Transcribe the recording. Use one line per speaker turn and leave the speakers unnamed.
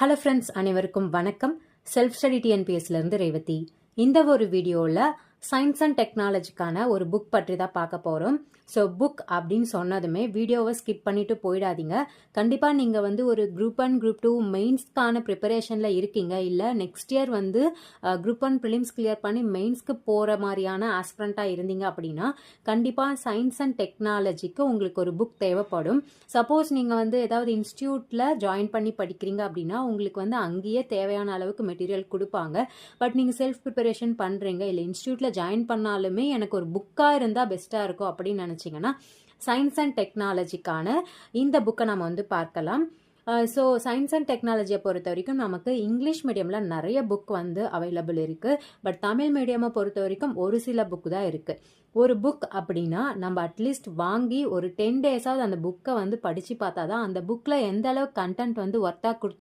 Hello friends, அனைவருக்கும் வணக்கம். Self study டிஎன்பிஎஸ்லேருந்து ரேவதி. இந்த ஒரு வீடியோவில் சயின்ஸ் அண்ட் டெக்னாலஜிக்கான ஒரு புக் பற்றி தான் பார்க்க போகிறோம். ஸோ புக் அப்படின்னு சொன்னதுமே வீடியோவை ஸ்கிப் பண்ணிட்டு போயிடாதீங்க. கண்டிப்பாக நீங்கள் ஒரு குரூப் 1 குரூப் 2 மெயின்ஸ்க்கான ப்ரிப்பரேஷனில் இருக்கீங்க, இல்லை next year group 1 prelims clear பண்ணி மெயின்ஸ்க்கு போகிற மாதிரியான ஆஸ்பிரண்ட்டாக இருந்தீங்க அப்படின்னா கண்டிப்பாக சயின்ஸ் அண்ட் டெக்னாலஜிக்கு உங்களுக்கு ஒரு புக் தேவைப்படும். சப்போஸ் நீங்கள் ஏதாவது இன்ஸ்டியூட்டில் ஜாயின் பண்ணி படிக்கிறீங்க அப்படின்னா உங்களுக்கு அங்கேயே தேவையான அளவுக்கு மெட்டீரியல் கொடுப்பாங்க. பட் நீங்கள் செல்ஃப் ப்ரிப்பரேஷன் பண்ணுறீங்க, இல்லை இன்ஸ்டியூட்டில் ஜாயின் பண்ணாலுமே எனக்கு ஒரு புக்காக இருந்தால் பெஸ்ட்டாக இருக்கும் அப்படின்னு நினச்சிங்கன்னா சயின்ஸ் அண்ட் டெக்னாலஜிக்கான இந்த புக்கை நம்ம பார்க்கலாம். ஸோ சயின்ஸ் அண்ட் டெக்னாலஜியை பொறுத்த வரைக்கும் நமக்கு இங்கிலீஷ் மீடியமில் நிறைய புக் அவைலபிள் இருக்குது. பட் தமிழ் மீடியமை பொறுத்த வரைக்கும் ஒரு சில புக் தான் இருக்குது. ஒரு புக் அப்படின்னா நம்ம அட்லீஸ்ட் வாங்கி ஒரு 10 டேஸாவது அந்த புக்கை படித்து பார்த்தா தான் அந்த புக்கில் எந்த அளவுக்கு கண்டென்ட் ஒர்த்தாக